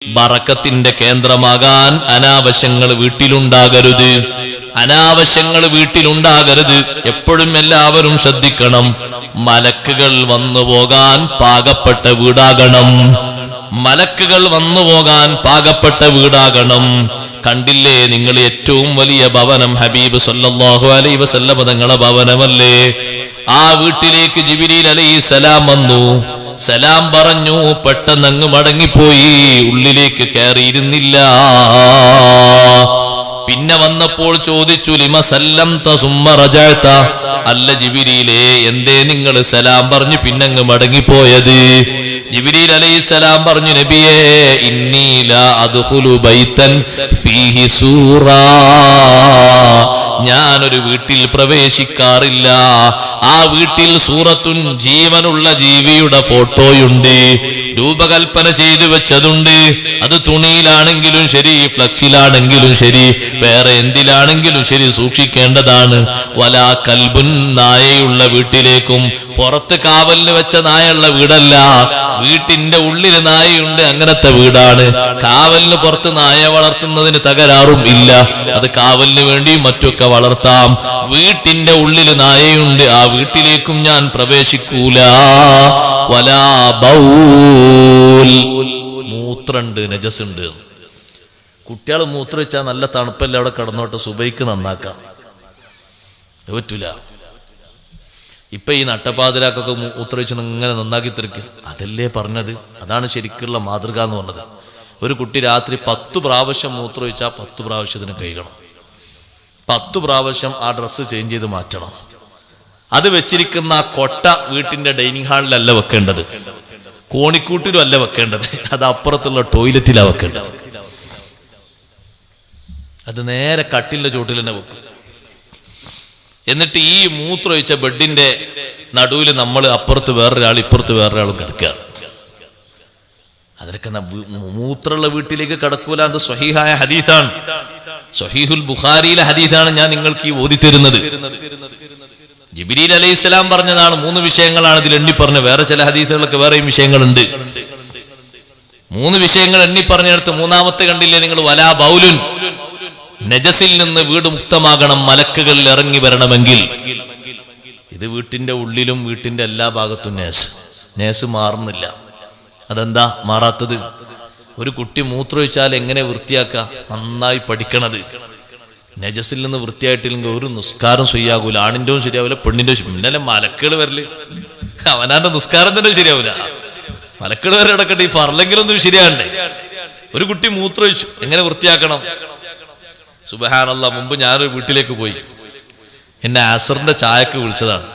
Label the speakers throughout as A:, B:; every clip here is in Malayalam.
A: ബറക്കത്തിന്റെ കേന്ദ്രമാകാൻ അനാവശ്യങ്ങൾ വീട്ടിലുണ്ടാകരുത്. അനാവശ്യങ്ങൾ വീട്ടിലുണ്ടാകരുത്. എപ്പോഴും എല്ലാവരും ശ്രദ്ധിക്കണം. മലക്കുകൾ വന്നു പോകാൻ പാകപ്പെട്ട വീടാകണം. മലക്കുകൾ വന്നു പോകാൻ പാകപ്പെട്ട വീടാകണം. കണ്ടില്ലേ നിങ്ങൾ ഏറ്റവും വലിയ ഭവനം ഹബീബ് സല്ലല്ലാഹു അലൈഹി വസല്ലം തങ്ങളുടെ ഭവനമല്ലേ? ആ വീട്ടിലേക്ക് ജിബ്രീൽ അലൈഹിസ്സലാം വന്നു. സലാം പറഞ്ഞു. പെട്ടെന്ന് അങ്ങ് മടങ്ങിപ്പോയി. ഉള്ളിലേക്ക് കയറിയിരുന്നില്ല. പിന്നെ വന്നപ്പോൾ ചോദിച്ചു, ലിമ സല്ലംത സുമ്മ റജഅത. അല്ല ജിബ്രീലേ, എന്തേ നിങ്ങൾ സലാം പറഞ്ഞു പിന്നങ്ങ് മടങ്ങിപ്പോയത്? ജിബ്രീൽ അലൈഹിസ്സലാം പറഞ്ഞു, നബിയേ, ഇന്നി ലാ അദ്ഖുലു ബൈതൻ ഫീഹി സൂറ. ഞാനൊരു വീട്ടിൽ പ്രവേശിക്കാറില്ല. ആ വീട്ടിൽ സൂറത്തുൻ, ജീവനുള്ള ജീവിയുടെ ഫോട്ടോയുണ്ട്, രൂപകൽപ്പന ചെയ്തു വെച്ചതുണ്ട്. അത് തുണിയിലാണെങ്കിലും ശരി, ഫ്ലക്സിലാണെങ്കിലും ശരി, വേറെ എന്തിലാണെങ്കിലും ശരി സൂക്ഷിക്കേണ്ടതാണ്. വലാ കൽബുൻ, നായയുള്ള വീട്ടിലേക്കും, പുറത്ത് കാവലിന് വെച്ച നായുള്ള വീടല്ല, വീട്ടിന്റെ ഉള്ളിൽ നായയുണ്ട്, അങ്ങനത്തെ വീടാണ്. കാവലിന് പുറത്ത് നായ വളർത്തുന്നതിന് തകരാറും ഇല്ല. അത് കാവലിന് വേണ്ടിയും മറ്റൊക്കെ വളർത്താം. വീട്ടിന്റെ ഉള്ളിൽ നായയുണ്ട്, ആ വീട്ടിലേക്കും ഞാൻ പ്രവേശിക്കൂല. വലാ ബൗൽ, മൂത്രണ്ട്, നജസുണ്ട്. കുട്ടികൾ മൂത്രമൊഴിച്ചാൽ നല്ല തണുപ്പല്ലേ, അവിടെ കിടന്നോട്ടെ, സുബൈക്ക് നന്നാക്കാം. പറ്റൂല. ഇപ്പൊ ഈ നട്ടപ്പാതിരാക്കൊക്കെ മൂത്രമൊഴിച്ച് ഇങ്ങനെ നന്നാക്കി തിരിക്കുക. അതല്ലേ പറഞ്ഞത്? അതാണ് ശരിക്കുള്ള മാതൃക എന്ന് പറഞ്ഞത്. ഒരു കുട്ടി രാത്രി 10 പ്രാവശ്യം മൂത്രമൊഴിച്ചാൽ 10 പ്രാവശ്യത്തിന് കഴുകണം. 10 പ്രാവശ്യം ആ ഡ്രസ്സ് ചേഞ്ച് ചെയ്ത് മാറ്റണം. അത് വെച്ചിരിക്കുന്ന ആ കൊട്ട വീട്ടിന്റെ ഡൈനിങ് ഹാളിലല്ല വെക്കേണ്ടത്, കോണിക്കൂട്ടിലും അല്ല വെക്കേണ്ടത്, അത് അപ്പുറത്തുള്ള ടോയ്ലറ്റിലാണ് വെക്കേണ്ടത്. അത് നേരെ കട്ടിലിന്റെ ചോട്ടിൽ തന്നെ വെക്കും. എന്നിട്ട് ഈ മൂത്രമൊഴിച്ച ബെഡിന്റെ നടുവിൽ നമ്മൾ അപ്പുറത്ത് വേറൊരാൾ, ഇപ്പുറത്ത് വേറൊരാളും കിടക്കുക. അതിനൊക്കെ മൂത്രമുള്ള വീട്ടിലേക്ക് കിടക്കൂല. അത് സ്വഹീഹായ ഹദീസാണ്, സ്വഹീഹുൽ ബുഖാരിയിലെ ഹദീസാണ് ഞാൻ നിങ്ങൾക്ക് ഈ ഓതി തരുന്നത്. ജിബ്രീൽ അലൈഹിസ്സലാം പറഞ്ഞതാണ്. 3 വിഷയങ്ങളാണ് ഇതിൽ എണ്ണി പറഞ്ഞത്. വേറെ ചില ഹദീസുകളൊക്കെ വേറെയും വിഷയങ്ങളുണ്ട്. 3 വിഷയങ്ങൾ എണ്ണി പറഞ്ഞെടുത്ത് 3ാമത്തെ കണ്ടില്ലേ നിങ്ങൾ? വലാ ബൗലുൻ, നജസിൽ നിന്ന് വീട് മുക്തമാകണം മലക്കുകൾ ഇറങ്ങി വരണമെങ്കിൽ. ഇത് വീട്ടിന്റെ ഉള്ളിലും വീട്ടിന്റെ എല്ലാ ഭാഗത്തും നേസ് മാറുന്നില്ല. അതെന്താ മാറാത്തത്? ഒരു കുട്ടി മൂത്രമൊഴിച്ചാൽ എങ്ങനെ വൃത്തിയാക്കുക? നന്നായി പഠിക്കണത്. നജസിൽ നിന്ന് വൃത്തിയായിട്ടില്ലെങ്കിൽ ഒരു നിസ്കാരം ശരിയാകൂല. ആണിൻ്റെയും ശരിയാവില്ല, പെണ്ണിൻ്റെ. പിന്നല്ലേ മലക്കുകൾ വരല്? അവനാന്റെ നിസ്കാരം തന്നെ ശരിയാവില്ല. മലക്കുകൾ വരെ കിടക്കട്ടെ, ഈ ഫർലെങ്കിലൊന്നും ശരിയാകണ്ടേ? ഒരു കുട്ടി മൂത്രമൊഴിച്ചു, എങ്ങനെ വൃത്തിയാക്കണം? സുബ്ഹാനല്ലാഹ്, മുമ്പ് ഞാനൊരു വീട്ടിലേക്ക് പോയി. എന്നെ അസറിന്റെ ചായക്ക് വിളിച്ചതാണ്.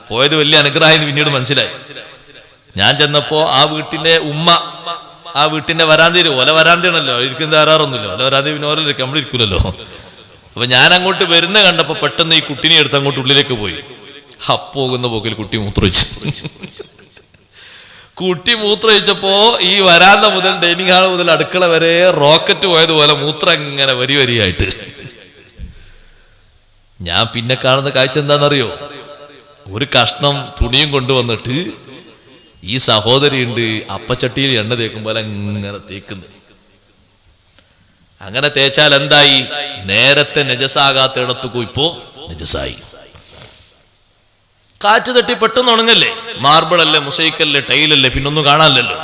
A: പോയത് വലിയ അനുഗ്രഹമായി പിന്നീട് മനസ്സിലായി. ഞാൻ ചെന്നപ്പോ ആ വീട്ടിന്റെ ഉമ്മ ആ വീട്ടിന്റെ വരാന്തയിൽ, ഓല വരാന്തയാണല്ലോ, ഇരിക്കുന്ന ആരാറൊന്നുമില്ല, ഓല വരാന്തി പിന്നെ ഓരോ നമ്മളിരിക്കൂലല്ലോ. അപ്പൊ ഞാൻ അങ്ങോട്ട് വരുന്ന കണ്ടപ്പോ പെട്ടെന്ന് ഈ കുട്ടിനെ എടുത്ത് അങ്ങോട്ട് ഉള്ളിലേക്ക് പോയി. പോകുന്ന പോക്കിൽ കുട്ടി മൂത്രമൊഴിച്ചു. കുട്ടി മൂത്രമൊഴിച്ചപ്പോ ഈ വരാന്ത മുതൽ ഡൈനിങ് ഹാൾ മുതൽ അടുക്കള വരെ റോക്കറ്റ് പോയതുപോലെ മൂത്രം ഇങ്ങനെ വരി വരിയായിട്ട്. ഞാൻ പിന്നെ കാണുന്ന കാഴ്ച എന്താണെന്നറിയോ? ഒരു കഷ്ണം തുണിയും കൊണ്ടുവന്നിട്ട് ഈ സഹോദരിയുണ്ട് അപ്പച്ചട്ടിയിൽ എണ്ണ തേക്കുമ്പോൾ അങ്ങനെ തേക്കുന്നു. അങ്ങനെ തേച്ചാൽ എന്തായി? നേരത്തെ നജസാകാത്ത ഇടത്തു ഇപ്പോ നജസായി. കാറ്റ് തട്ടി പെട്ടെന്ന് ഉണങ്ങല്ലേ? മാർബിളല്ലേ, മുസൈക്കല്ലേ, ടൈലല്ലേ, പിന്നൊന്നും കാണാനല്ലോ.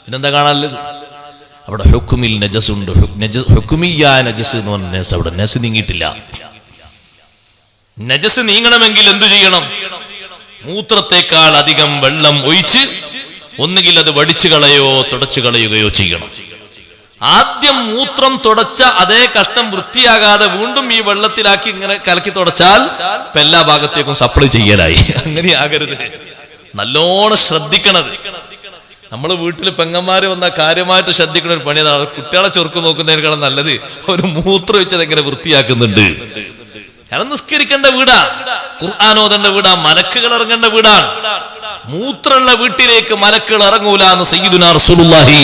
A: പിന്നെന്താ കാണാനല്ലത്? അവിടെ ഹുക്കുമിൽ നജസുണ്ട്. ഹുക്കുമിയായ നജസ് എന്ന് പറഞ്ഞ നജസ് അവിടെ നജസ് നീങ്ങിയിട്ടില്ല. നജസ് നീങ്ങണമെങ്കിൽ എന്തു ചെയ്യണം? മൂത്രത്തെക്കാൾ അധികം വെള്ളം ഒഴിച്ച് ഒന്നുകിൽ അത് വടിച്ചു കളയോ തുടച്ചു കളയുകയോ ചെയ്യണം. ആദ്യം മൂത്രം തുടച്ച അതേ കഷ്ടം വൃത്തിയാകാതെ വീണ്ടും ഈ വെള്ളത്തിലാക്കി ഇങ്ങനെ കലക്കി തുടച്ചാൽ എല്ലാ ഭാഗത്തേക്കും സപ്ലൈ ചെയ്യലായി. അങ്ങനെയാകരുത്. നല്ലോണം ശ്രദ്ധിക്കണത്. നമ്മൾ വീട്ടിൽ പെങ്ങന്മാര് വന്ന കാര്യമായിട്ട് ശ്രദ്ധിക്കണ ഒരു പണിയാണ്. കുട്ടികളെ ചൊറുക്ക് നോക്കുന്നതിനേക്കാളും നല്ലത് ഒരു മൂത്രം വെച്ചത് എങ്ങനെ വൃത്തിയാക്കുന്നുണ്ട്. കാരണം നിസ്കരിക്കേണ്ട വീടാ, ഖുർആൻ ഓതേണ്ട വീടാ, മലക്കുകൾ ഇറങ്ങേണ്ട വീടാണ്. മൂത്രമുള്ള വീട്ടിലേക്ക് മലക്കുകൾ ഇറങ്ങൂല എന്ന് സയ്യിദുനാ റസൂലുള്ളാഹി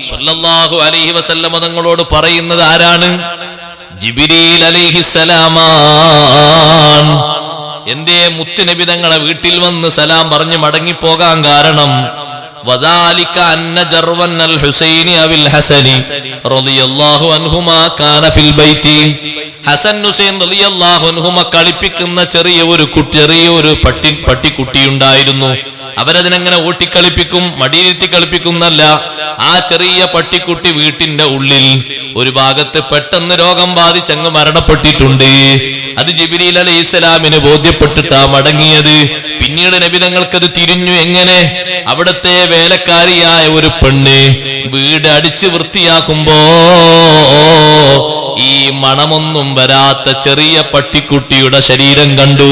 A: സ്വല്ലല്ലാഹു അലൈഹി വസല്ലം തങ്ങളോട് പറയുന്നത് ആരാണ്? ജിബ്രീൽ അലൈഹിസ്സലാമാണ്. എന്തേ മുത്തുനബി തങ്ങളെ വീട്ടിൽ വന്ന് സലാം പറഞ്ഞ് മടങ്ങിപ്പോകാൻ കാരണം? വദാലിക അന്ന ജർവൻ അൽ ഹുസൈനി അവിൽ ഹസനി റളിയല്ലാഹു അൻഹുമാ കാന ഫിൽ ബൈതി. ഹസൻ ഹുസൈൻ റളിയല്ലാഹു അൻഹുമ കളിപ്പിക്കുന്ന ചെറിയൊരു പട്ടിക്കുട്ടിയുണ്ടായിരുന്നു. അവരതിനെങ്ങനെ ഓട്ടിക്കളിപ്പിക്കും, മടിയിരുത്തി കളിപ്പിക്കുന്നല്ല. ആ ചെറിയ പട്ടിക്കുട്ടി വീട്ടിന്റെ ഉള്ളിൽ ഒരു ഭാഗത്ത് പെട്ടെന്ന് രോഗം ബാധിച്ചങ്ങ് മരണപ്പെട്ടിട്ടുണ്ട്. അത് ജിബ്രീൽ അലൈഹിസ്സലാമിന് ബോധ്യപ്പെട്ടിട്ടാ മടങ്ങിയത്. പിന്നീട് നബി തങ്ങൾക്കത് തിരിഞ്ഞു. എങ്ങനെ? അവിടുത്തെ വേലക്കാരിയായ ഒരു പെണ്ണ് വീട് അടിച്ച് വൃത്തിയാക്കുമ്പോ ഈ മണമൊന്നും വരാത്ത ചെറിയ പട്ടിക്കുട്ടിയുടെ ശരീരം കണ്ടു.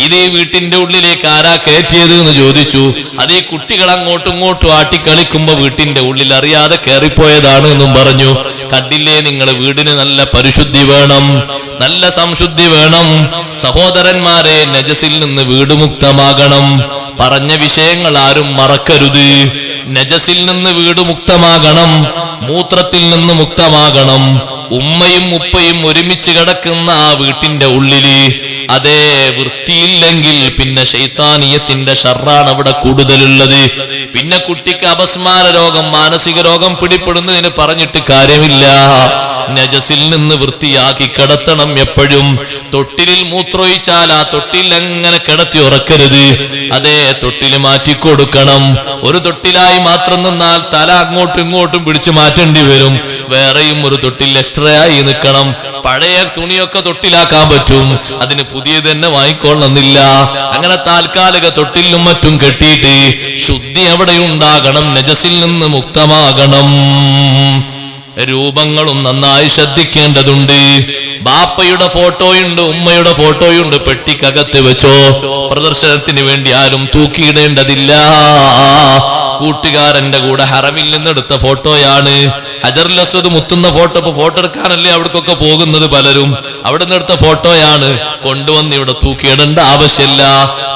A: ഇത് ഈ വീട്ടിന്റെ ഉള്ളിലേക്ക് ആരാ കയറ്റിയത് എന്ന് ചോദിച്ചു. അത് ഈ കുട്ടികൾ അങ്ങോട്ടും ഇങ്ങോട്ടും ആട്ടിക്കളിക്കുമ്പോ വീട്ടിന്റെ ഉള്ളിൽ അറിയാതെ കയറിപ്പോയതാണ് എന്നും പറഞ്ഞു. കണ്ടില്ലേ നിങ്ങൾ, വീടിന് നല്ല പരിശുദ്ധി വേണം, നല്ല സംശുദ്ധി വേണം. സഹോദരന്മാരെ, നജസിൽ നിന്ന് വീട് മുക്തമാകണം. പറഞ്ഞ വിഷയങ്ങൾ ആരും മറക്കരുത്. നജസിൽ നിന്ന് വീട് മുക്തമാകണം, മൂത്രത്തിൽ നിന്ന് മുക്തമാകണം. ഉമ്മയും ഉപ്പയും ഒരുമിച്ച് കിടക്കുന്ന ആ വീട്ടിന്റെ ഉള്ളില് അതേ വൃത്തിയില്ലെങ്കിൽ പിന്നെ ശൈത്താനിയത്തിന്റെ ഷർറാണ് അവിടെ കൂടുതലുള്ളത്. പിന്നെ കുട്ടിക്ക് അപസ്മാര രോഗം, മാനസിക രോഗം പിടിപ്പെടുന്നതിന് പറഞ്ഞിട്ട് കാര്യമില്ല. നജസിൽ നിന്ന് വൃത്തിയാക്കി കിടത്തണം. എപ്പോഴും തൊട്ടിലിൽ മൂത്രമൊഴിച്ചാൽ ആ തൊട്ടിൽ അങ്ങനെ കിടത്തി ഉറക്കരുത്. അതേ തൊട്ടിൽ മാറ്റിക്കൊടുക്കണം. ഒരു തൊട്ടിലായി മാത്രം നിന്നാൽ തല അങ്ങോട്ടും ഇങ്ങോട്ടും പിടിച്ചു മാറ്റേണ്ടി വരും. വേറെയും ഒരു തൊട്ടിൽ എക്സ്ട്രാ ആയി നിൽക്കണം. പഴയ തുണിയൊക്കെ തൊട്ടിലാക്കാൻ പറ്റും, അതിന് പുതിയത് തന്നെ വാങ്ങിക്കൊള്ളുന്നില്ല. അങ്ങനെ താൽക്കാലിക തൊട്ടിലും മറ്റും കെട്ടിയിട്ട് ശുദ്ധി അവിടെ ഉണ്ടാകണം, നജസിൽ നിന്ന് മുക്തമാകണം. രൂപങ്ങളും നന്നായി ശ്രദ്ധിക്കേണ്ടതുണ്ട്. ബാപ്പയുടെ ഫോട്ടോയുണ്ട്, ഉമ്മയുടെ ഫോട്ടോയുണ്ട്, പെട്ടിക്കകത്ത് വെച്ചോ. പ്രദർശനത്തിന് വേണ്ടി ആരും തൂക്കിയിടേണ്ടതില്ല. കൂട്ടുകാരന്റെ കൂടെ ഹറമിൽ നിന്നെടുത്ത ഫോട്ടോയാണ്. ഹജറുൽ അസ്വദ് മുത്തുന്ന ഫോട്ടോ. ഇപ്പൊ ഫോട്ടോ എടുക്കാനല്ലേ അവിടേക്കൊക്കെ പോകുന്നത് പലരും. അവിടെ നിന്നെടുത്ത ഫോട്ടോയാണ്. കൊണ്ടുവന്ന് ഇവിടെ തൂക്കിയിടേണ്ട ആവശ്യമില്ല.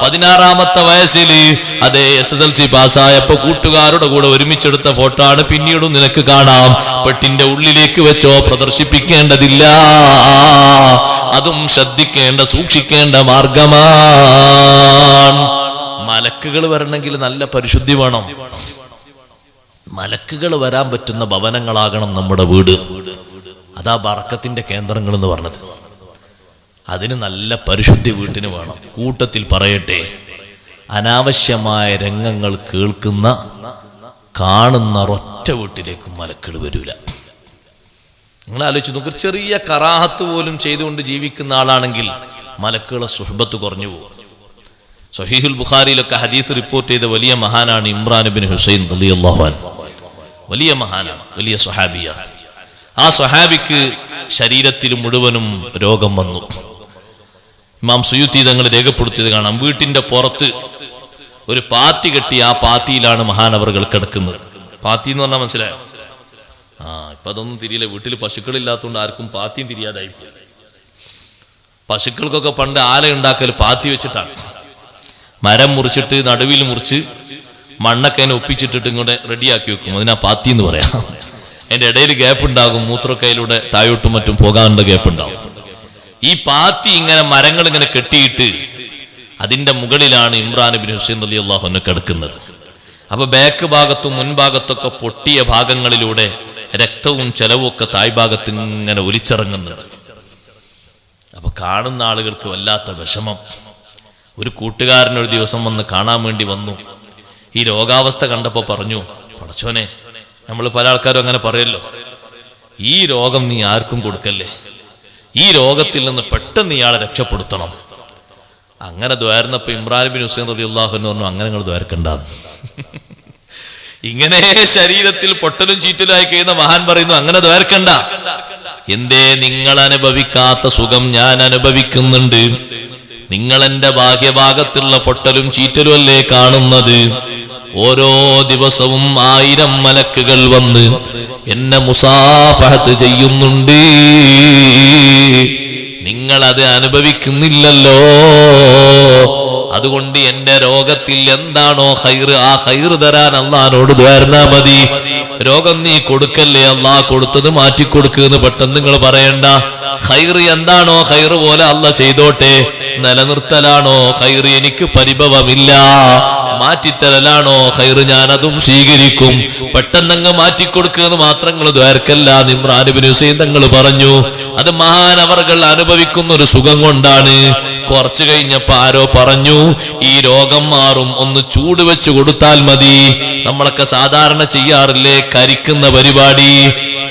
A: 16-ാമത്തെ വയസ്സിൽ അതേ SSLC പാസ്സായപ്പോ കൂട്ടുകാരുടെ കൂടെ ഒരുമിച്ചെടുത്ത ഫോട്ടോ ആണ്. പിന്നീടും നിനക്ക് കാണാം. പെട്ടിന്റെ ഉള്ളിലേക്ക് വെച്ചോ, പ്രദർശിപ്പിക്കേണ്ടതില്ല. അതും ശ്രദ്ധിക്കേണ്ട, സൂക്ഷിക്കേണ്ട മാർഗമാണ്. മലക്കുകൾ വരണമെങ്കിൽ നല്ല പരിശുദ്ധി വേണം. മലക്കുകൾ വരാൻ പറ്റുന്ന ഭവനങ്ങളാകണം നമ്മുടെ വീട്. അതാ ബറക്കത്തിന്റെ കേന്ദ്രങ്ങൾ എന്ന് പറഞ്ഞത്. അതിന് നല്ല പരിശുദ്ധി വീട്ടിന് വേണം. കൂട്ടത്തിൽ പറയട്ടെ, അനാവശ്യമായ രംഗങ്ങൾ കേൾക്കുന്ന കാണുന്ന ഒറ്റ വീട്ടിലേക്കും മലക്കുകൾ വരൂല. നിങ്ങൾ ആലോചിച്ച് നോക്ക്, ചെറിയ കറാഹത്ത് പോലും ചെയ്തുകൊണ്ട് ജീവിക്കുന്ന ആളാണെങ്കിൽ മലക്കുകളെ സുഹബത്ത് കുറഞ്ഞു പോകും. സഹീഹുൽ ബുഖാരിയിലൊക്കെ ഹദീസ് റിപ്പോർട്ട് ചെയ്ത വലിയ മഹാനാണ് ഇമ്രാൻ ഇബ്നു ഹുസൈൻ റളിയല്ലാഹു അൻഹു. വലിയ മഹാനാണ്, വലിയ സ്വഹാബിയാണ്. ആ സ്വഹാബിക്ക് ശരീരത്തിൽ മുഴുവനും രോഗം വന്നു. ഇമാം സുയൂത്തി തങ്ങൾ രേഖപ്പെടുത്തിയത് കാണാം. വീട്ടിന്റെ പുറത്ത് ഒരു പാത്തി കെട്ടി, ആ പാത്തിയിലാണ് മഹാനവറുകൾ കിടക്കുന്നത്. പാത്തി എന്ന് പറഞ്ഞാൽ മനസ്സിലായോ? ഇപ്പൊ അതൊന്നും തിരിയില്ല. വീട്ടിൽ പശുക്കളില്ലാത്തതുകൊണ്ട് ആർക്കും പാത്തിയും തിരിയാതായി. പശുക്കൾക്കൊക്കെ പണ്ട് ആല ഉണ്ടാക്കൽ പാത്തി വെച്ചിട്ടാണ്. മരം മുറിച്ചിട്ട് നടുവിൽ മുറിച്ച് മണ്ണൊക്കെ അതിനെ ഒപ്പിച്ചിട്ടിട്ട് ഇങ്ങോട്ട് റെഡിയാക്കി വെക്കും. അതിനാ പാത്തി എന്ന് പറയാം. അതിന്റെ ഇടയിൽ ഗ്യാപ്പ് ഉണ്ടാകും. മൂത്രക്കയിലൂടെ താഴോട്ടും മറ്റും പോകാനുള്ള ഗ്യാപ്പ് ഉണ്ടാവും. ഈ പാത്തി ഇങ്ങനെ മരങ്ങൾ ഇങ്ങനെ കെട്ടിയിട്ട് അതിന്റെ മുകളിലാണ് ഇമ്രാൻ ഇബ്നു ഹുസൈൻ റളിയല്ലാഹു അൻഹു കിടക്കുന്നത്. അപ്പൊ ബാക്ക് ഭാഗത്തും മുൻഭാഗത്തൊക്കെ പൊട്ടിയ ഭാഗങ്ങളിലൂടെ രക്തവും ചെലവും ഒക്കെ താഴ്ഭാഗത്ത് ഇങ്ങനെ ഒലിച്ചിറങ്ങുന്നുണ്ട്. അപ്പൊ കാണുന്ന ആളുകൾക്ക് വല്ലാത്ത വിഷമം. ഒരു കൂട്ടുകാരനൊരു ദിവസം വന്ന് കാണാൻ വേണ്ടി വന്നു. ഈ രോഗാവസ്ഥ കണ്ടപ്പോ പറഞ്ഞു, പടച്ചോനെ, നമ്മൾ പല ആൾക്കാരും അങ്ങനെ പറയല്ലോ, ഈ രോഗം നീ ആർക്കും കൊടുക്കല്ലേ, ഈ രോഗത്തിൽ നിന്ന് പെട്ടെന്ന് ഇയാളെ രക്ഷപ്പെടുത്തണം. അങ്ങനെ ദ്വാരുന്നപ്പോ ഇമ്രാൻ ഇബ്നു ഹുസൈൻ റളിയല്ലാഹു അൻഹു പറഞ്ഞു, അങ്ങനെ നിങ്ങൾ ദ്വാരക്കണ്ടാന്ന്. ഇങ്ങനെ ശരീരത്തിൽ പൊട്ടലും ചീറ്റലായി കഴിയുന്ന മഹാൻ പറയുന്നു, അങ്ങനെ ദ്വാരക്കണ്ട. എന്തേ? നിങ്ങൾ അനുഭവിക്കാത്ത സുഖം ഞാൻ അനുഭവിക്കുന്നുണ്ട്. നിങ്ങൾ എന്റെ ബാഹ്യഭാഗത്തുള്ള പൊട്ടലും ചീറ്റലും അല്ലേ കാണുന്നത്? ഓരോ ദിവസവും 1000 മലക്കുകൾ വന്ന് എന്നെ മുസാഫഹത്ത് ചെയ്യുന്നുണ്ട്. നിങ്ങളത് അനുഭവിക്കുന്നില്ലല്ലോ. അതുകൊണ്ട് എന്റെ രോഗത്തിൽ എന്താണോ ഖൈർ, ആ ഖൈർ തരാൻ അള്ളാഹിനോട് ദ്വാരനാ മതി. രോഗം നീ കൊടുക്കല്ലേ, അള്ളാഹ് കൊടുത്തത് മാറ്റിക്കൊടുക്കുന്ന് പെട്ടെന്ന് നിങ്ങൾ പറയണ്ട. ഖൈർ എന്താണോ ഖൈർ പോലെ അള്ളാഹ് ചെയ്തോട്ടെ. നിലനിർത്തലാണോ ഖൈർ, എനിക്ക് പരിഭവമില്ല. മാറ്റിത്തരലാണോ ഖൈറ്, ഞാൻ അതും സ്വീകരിക്കും. പെട്ടെന്നങ്ങ് മാറ്റിക്കൊടുക്കുക എന്ന് മാത്രങ്ങൾ ദ്വാരക്കല്ല. ഇമ്രാൻ ഇബ്നു ഹുസൈൻ തങ്ങൾ പറഞ്ഞു, അത് മഹാനവർകൾ അനുഭവിക്കുന്ന ഒരു സുഖം കൊണ്ടാണ്. കുറച്ചു കഴിഞ്ഞപ്പോ ആരോ പറഞ്ഞു, ഈ രോഗം മാറും, ഒന്ന് ചൂട് വെച്ച് കൊടുത്താൽ മതി. നമ്മളൊക്കെ സാധാരണ ചെയ്യാറില്ലേ കരിക്കുന്ന പരിപാടി?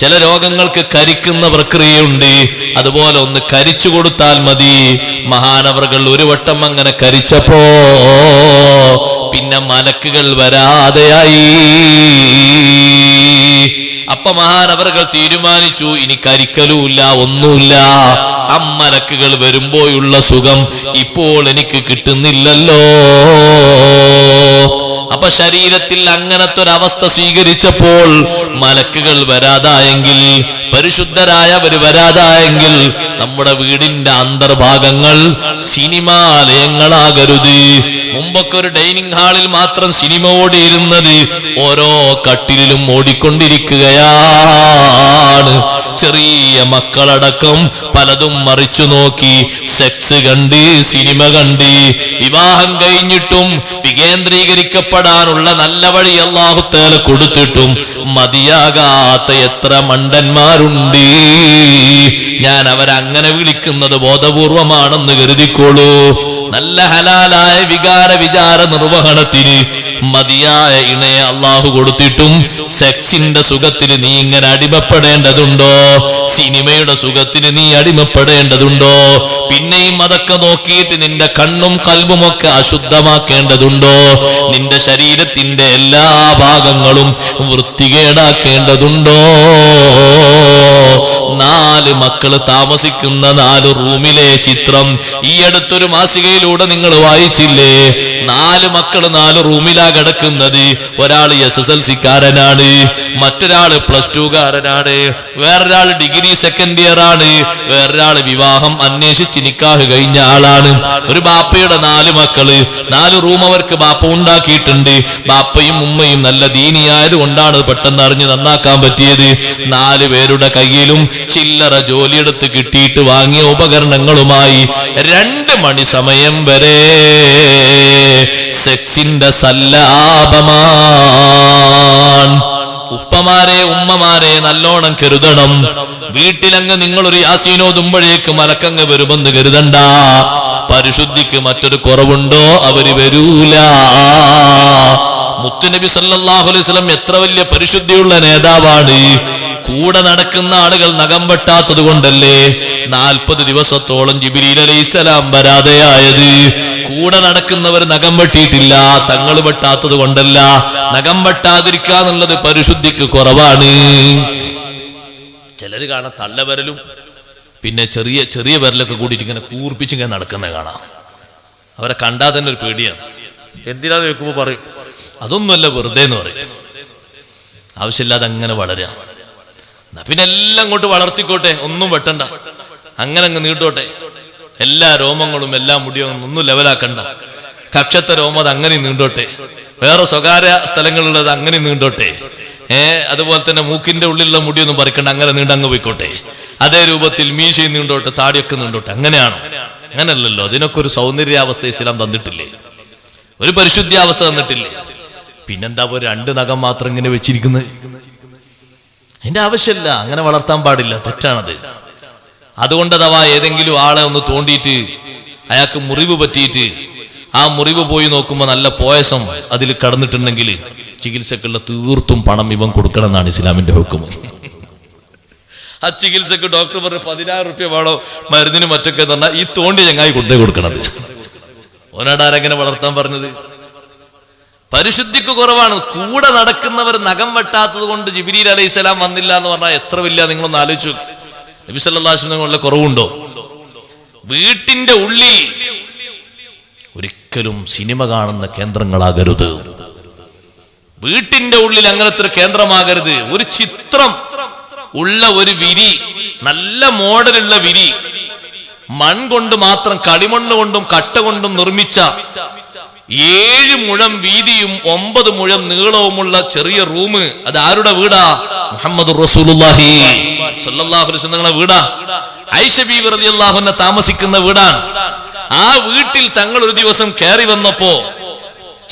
A: ചില രോഗങ്ങൾക്ക് കരിക്കുന്ന പ്രക്രിയയുണ്ട്. അതുപോലെ ഒന്ന് കരിച്ചു കൊടുത്താൽ മതി. മഹാനവർകൾ ഒരു വട്ടം അങ്ങനെ കരിച്ചപ്പോ പിന്നെ മലക്കുകൾ വരാതെയായി. അപ്പൊ മഹാനവർകൾ തീരുമാനിച്ചു, ഇനി കരിക്കലുമില്ല, ഒന്നുമില്ല. അമ്മലക്കുകൾ വരുമ്പോഴുള്ള സുഖം ഇപ്പോൾ എനിക്ക് കിട്ടുന്നില്ലല്ലോ. അപ്പൊ ശരീരത്തിൽ അങ്ങനത്തെ ഒരു അവസ്ഥ സ്വീകരിച്ചപ്പോൾ മലക്കുകൾ വരാതായെങ്കിൽ, പരിശുദ്ധരായവർ വരാതായെങ്കിൽ, നമ്മുടെ വീടിന്റെ അന്തർഭാഗങ്ങൾ സിനിമാലയങ്ങളാകരുത്. മുമ്പൊക്കെ ഒരു ഡൈനിങ് ഹാളിൽ മാത്രം സിനിമ ഓടിയിരുന്നത് ഓരോ കട്ടിലും ഓടിക്കൊണ്ടിരിക്കുകയാണ്. ചെറിയ മക്കളടക്കം പലതും മറിച്ചു നോക്കി സെക്സ് കണ്ട്, സിനിമ കണ്ട്. വിവാഹം കഴിഞ്ഞിട്ടും വികേന്ദ്രീകരിക്കപ്പെടാനുള്ള നല്ല വഴി അല്ലാഹു തആല കൊടുത്തിട്ടും മതിയാകാത്ത എത്ര മണ്ടന്മാരുണ്ട്. ഞാൻ അവരങ്ങനെ വിളിക്കുന്നത് ബോധപൂർവമാണെന്ന് കരുതിക്കോളൂ. നല്ല ഹലാലായ വികാര വിചാര നിർവഹണത്തിന് മതിയായ ഇണയെ അള്ളാഹു കൊടുത്തിട്ടും സെക്സിന്റെ സുഖത്തിന് നീ ഇങ്ങനെ അടിമപ്പെടേണ്ടതുണ്ടോ? സിനിമയുടെ സുഖത്തിന് നീ അടിമപ്പെടേണ്ടതുണ്ടോ? പിന്നെയും അതൊക്കെ നോക്കിയിട്ട് നിന്റെ കണ്ണും കൽബും ഒക്കെ അശുദ്ധമാക്കേണ്ടതുണ്ടോ? നിന്റെ ശരീരത്തിന്റെ എല്ലാ ഭാഗങ്ങളും വൃത്തികേടാക്കേണ്ടതുണ്ടോ? 4 മക്കള് താമസിക്കുന്ന 4 റൂമിലെ ചിത്രം ഈ അടുത്തൊരു മാസികയിലൂടെ നിങ്ങൾ വായിച്ചില്ലേ? 4 മക്കള് 4 റൂമിലാ കിടക്കുന്നത്. ഒരാൾ SSLC-കാരനാണ്, മറ്റൊരാള് +2 കാരനാണ്, വേറൊരാൾ ഡിഗ്രി സെക്കൻഡ് ഇയർ ആണ്, വേറൊരാൾ വിവാഹം അന്വേഷിച്ച് നിക്കാഹ് കഴിഞ്ഞ ആളാണ്. ഒരു ബാപ്പയുടെ 4 മക്കള്, 4 റൂം അവർക്ക് ബാപ്പ ഉണ്ടാക്കിയിട്ടുണ്ട്. ബാപ്പയും ഉമ്മയും നല്ല ദീനിയായത് കൊണ്ടാണ് പെട്ടെന്ന് അറിഞ്ഞ് നന്നാക്കാൻ പറ്റിയത്. 4 പേരുടെ കയ്യിലും ചില്ലറ ജോലിയെടുത്ത് കിട്ടിയിട്ട് വാങ്ങിയ ഉപകരണങ്ങളുമായി 2 മണി സമയം വരെ സെക്സിന്റെ സല്ലാപമാണ്. ഉപ്പമാരെ ഉമ്മമാരെ നല്ലോണം കരുതണം. വീട്ടിലങ്ങ് നിങ്ങളൊരു യാസീനോതുമ്പോഴേക്ക് മലക്കങ്ങ് വരുമെന്ന് കരുതണ്ട. പരിശുദ്ധിക്ക് മറ്റൊരു കുറവുണ്ടോ? അവര് വരൂല. മുത്തുനബി സല്ലല്ലാഹു അലൈഹി വസല്ലം എത്ര വലിയ പരിശുദ്ധിയുള്ള നേതാവാണ്. കൂടെ നടക്കുന്ന ആളുകൾ നഖം വെട്ടാത്തത് കൊണ്ടല്ലേ 40 ദിവസത്തോളം ജിബ്രീൽ അലൈഹിസ്സലാം വരാതെയായത്. കൂടെ നടക്കുന്നവർ നഖം വെട്ടിയിട്ടില്ല, തങ്ങൾ വെട്ടാത്തത് കൊണ്ടല്ല. നഖം വെട്ടാതിരിക്കുക എന്നുള്ളത് പരിശുദ്ധിക്ക് കുറവാണ്. ചിലര് കാണാം തള്ളവരലും പിന്നെ ചെറിയ ചെറിയ വിരലൊക്കെ കൂടിയിട്ട് ഇങ്ങനെ കൂർപ്പിച്ചിങ്ങനെ നടക്കുന്നത് കാണാം. അവരെ കണ്ടാൽ തന്നെ ഒരു പേടിയാണ്. എന്തിനാന്ന് ചോദിക്കുമ്പോൾ പറയും അതൊന്നുമല്ല, വെറുതെ എന്ന് പറയും. ആവശ്യമില്ലാതെ അങ്ങനെ വളരുക. പിന്നെ എല്ലാം അങ്ങോട്ട് വളർത്തിക്കോട്ടെ, ഒന്നും വെട്ടണ്ട, അങ്ങനെ അങ്ങ് നീട്ടോട്ടെ. എല്ലാ രോമങ്ങളും എല്ലാ മുടിയും ഒന്നും ലെവലാക്കണ്ട. കക്ഷത്തെ രോമം അത് അങ്ങനെ നീണ്ടോട്ടെ, വേറെ സ്വകാര്യ സ്ഥലങ്ങളുള്ളത് അങ്ങനെ നീണ്ടോട്ടെ. അതുപോലെ തന്നെ മൂക്കിന്റെ ഉള്ളിലുള്ള മുടിയൊന്നും പറിക്കണ്ട, അങ്ങനെ നീണ്ടങ്ങ് പോയിക്കോട്ടെ. അതേ രൂപത്തിൽ മീശയും നീണ്ടോട്ടെ, താടിയൊക്കെ നീണ്ടോട്ടെ. അങ്ങനെയാണോ? അങ്ങനല്ലല്ലോ. അതിനൊക്കെ ഒരു സൗന്ദര്യാവസ്ഥ ഇസ്ലാം തന്നിട്ടില്ലേ? ഒരു പരിശുദ്ധാവസ്ഥ തന്നിട്ടില്ലേ? പിന്നെന്താ 2 നഖം മാത്രം ഇങ്ങനെ വെച്ചിരിക്കുന്നത്? അതിന്റെ ആവശ്യമില്ല. അങ്ങനെ വളർത്താൻ പാടില്ല, തെറ്റാണത്. അതുകൊണ്ട് അഥവാ ഏതെങ്കിലും ആളെ ഒന്ന് തോണ്ടിയിട്ട് അയാൾക്ക് മുറിവ് പറ്റിയിട്ട് ആ മുറിവ് പോയി നോക്കുമ്പോൾ നല്ല പോയസം അതിൽ കടന്നിട്ടുണ്ടെങ്കിൽ ചികിത്സക്കുള്ള തീർത്തും പണം ഇവൻ കൊടുക്കണം എന്നാണ് ഇസ്ലാമിന്റെ ഹുക്കം. ആ ചികിത്സക്ക് ഡോക്ടർ പറഞ്ഞു 10,000 റുപ്യ വേണോ മരുന്നിന് മറ്റൊക്കെ എന്ന് പറഞ്ഞാൽ ഈ തോണ്ടി ചങ്ങായി കൊണ്ടേ കൊടുക്കണത്. ഓനാടാരെങ്ങനെ വളർത്താൻ പറഞ്ഞത്? പരിശുദ്ധിക്ക് കുറവാണ്. കൂടെ നടക്കുന്നവർ നഖം വെട്ടാത്തത് കൊണ്ട് ജിബ്രീൽ അലൈഹിസ്സലാം വന്നില്ല എന്ന് പറഞ്ഞാൽ എത്ര വലിയ, നിങ്ങളൊന്ന് ആലോചിച്ചു. നബി സല്ലല്ലാഹു അലൈഹി വസല്ലം കുറവുണ്ടോ? വീട്ടിന്റെ ഉള്ളിൽ ഒരിക്കലും സിനിമ കാണുന്ന കേന്ദ്രങ്ങളാകരുത്. വീട്ടിന്റെ ഉള്ളിൽ അങ്ങനത്തെ ഒരു കേന്ദ്രമാകരുത്. ഒരു ചിത്രം ഉള്ള ഒരു വിരി, നല്ല മോഡലുള്ള വിരി, മൺകൊണ്ട് മാത്രം, കളിമണ്ണ് കൊണ്ടും കട്ട കൊണ്ടും നിർമ്മിച്ച 7 മുഴം വീതിയും 9 മുഴം നീളവുമുള്ള ചെറിയ റൂം. അത് ആരുടെ വീടാ? മുഹമ്മദ് റസൂലുള്ളാഹി സ്വല്ലല്ലാഹു അലൈഹി വസല്ലം വീടാ. ആയിഷ ബീവി റളിയല്ലാഹു അൻഹ താമസിക്കുന്ന വീടാണ്. ആ വീട്ടിൽ തങ്ങൾ ഒരു ദിവസം കയറി വന്നപ്പോ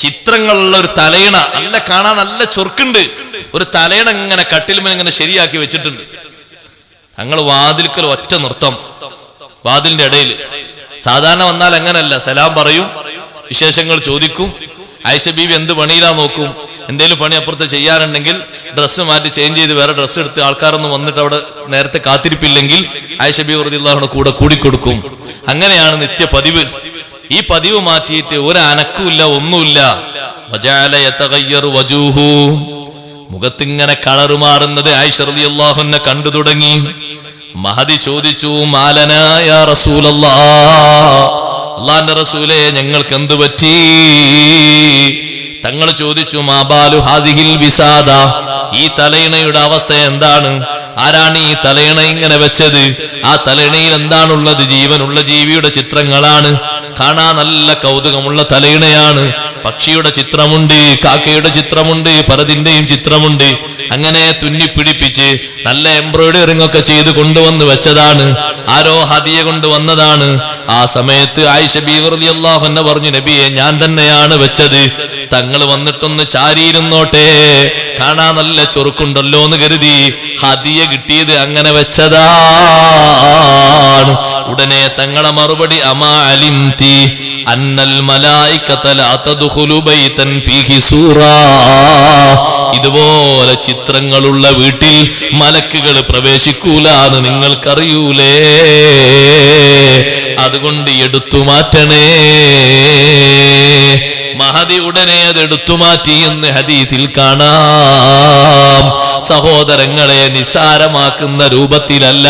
A: ചിത്രങ്ങളുള്ള ഒരു തലയിണ, നല്ല കാണാൻ നല്ല ചൊറുക്കുണ്ട്, ഒരു തലയിണ ഇങ്ങനെ കട്ടിലുമേൽ ഇങ്ങനെ ശരിയാക്കി വെച്ചിട്ടുണ്ട്. തങ്ങൾ വാതിൽക്കൽ ഒറ്റ നൃത്തം, വാതിലിന്റെ ഇടയിൽ. സാധാരണ വന്നാൽ അങ്ങനല്ല, സലാം പറയും, വിശേഷങ്ങൾ ചോദിക്കും. ആയിഷ ബീവി എന്ത് പണിയിലാ നോക്കും, എന്തേലും പണി അപ്പുറത്ത് ചെയ്യാനുണ്ടെങ്കിൽ ഡ്രസ്സ് മാറ്റി ചേഞ്ച് ചെയ്ത് വേറെ ഡ്രസ്സ് എടുത്ത് ആൾക്കാരൊന്നും വന്നിട്ട് അവിടെ നേരത്തെ കാത്തിരിപ്പില്ലെങ്കിൽ ആയിഷ ബീവി റളിയല്ലാഹു കൂടെ കൂടിക്കൊടുക്കും. അങ്ങനെയാണ് നിത്യ പതിവ്. ഈ പതിവ് മാറ്റിയിട്ട് ഒരു അനക്കുമില്ല, ഒന്നുമില്ല. മുഖത്തിങ്ങനെ കളറ് മാറുന്നത് ആയിഷ റളിയല്ലാഹു അൻഹ കണ്ടു തുടങ്ങി. മഹദി ചോദിച്ചു, മാലനാ യാ റസൂലല്ലാഹ്, അല്ലാഹുവിന്റെ റസൂലേ ഞങ്ങൾക്ക് എന്തു പറ്റി? തങ്ങൾ ചോദിച്ചു, മാബാലു ഹാദിഹിൽ വിസാദ, ഈ തലയിണയുടെ അവസ്ഥ എന്താണ്? ആരാണ് ഈ തലയിണ ഇങ്ങനെ വെച്ചത്? ആ തലയിണയിൽ എന്താണുള്ളത്? ജീവനുള്ള ജീവിയുടെ ചിത്രങ്ങളാണ്. കാണാൻ നല്ല കൗതുകമുള്ള തലയിണയാണ്. പക്ഷിയുടെ ചിത്രമുണ്ട്, കാക്കയുടെ ചിത്രമുണ്ട്, പലതിന്റെയും ചിത്രമുണ്ട്. അങ്ങനെ തുന്നിപ്പിടിപ്പിച്ച് നല്ല എംബ്രോയിഡറിംഗ് ഒക്കെ ചെയ്ത് കൊണ്ടുവന്ന് വെച്ചതാണ്. ആരോ ഹദിയ കൊണ്ടുവന്നതാണ്. ആ സമയത്ത് ആയിഷ ബീവി റളിയല്ലാഹു അൻഹ പറഞ്ഞു, നബിയെ ഞാൻ തന്നെയാണ് വെച്ചത്. തങ്ങൾ വന്നിട്ടൊന്ന് ചാരിയിരുന്നോട്ടെ, കാണാൻ നല്ല ചൊറുക്കുണ്ടല്ലോ എന്ന് കരുതി ഹദിയ കിട്ടിയത് അങ്ങനെ വെച്ചതാണ്. ഉടനെ തങ്ങളെ മറുപടി, അമാ അലിംതി അന്നൽ മലായികത ലാ തദ്ഖുലു ബൈതൻ ഫീഹി സൂറാ, ഇതുപോലെ ചിത്രങ്ങളുള്ള വീട്ടിൽ മലക്കുകൾ പ്രവേശിക്കൂലാന്ന് നിങ്ങൾക്കറിയൂലേ? അതുകൊണ്ട് എടുത്തു മാറ്റണേ. മഹദി ഉടനെ അത് എടുത്തു മാറ്റി എന്ന് ഹദീസിൽ കാണാം. സഹോദരങ്ങളെ, നിസാരമാക്കുന്ന രൂപത്തിലല്ല,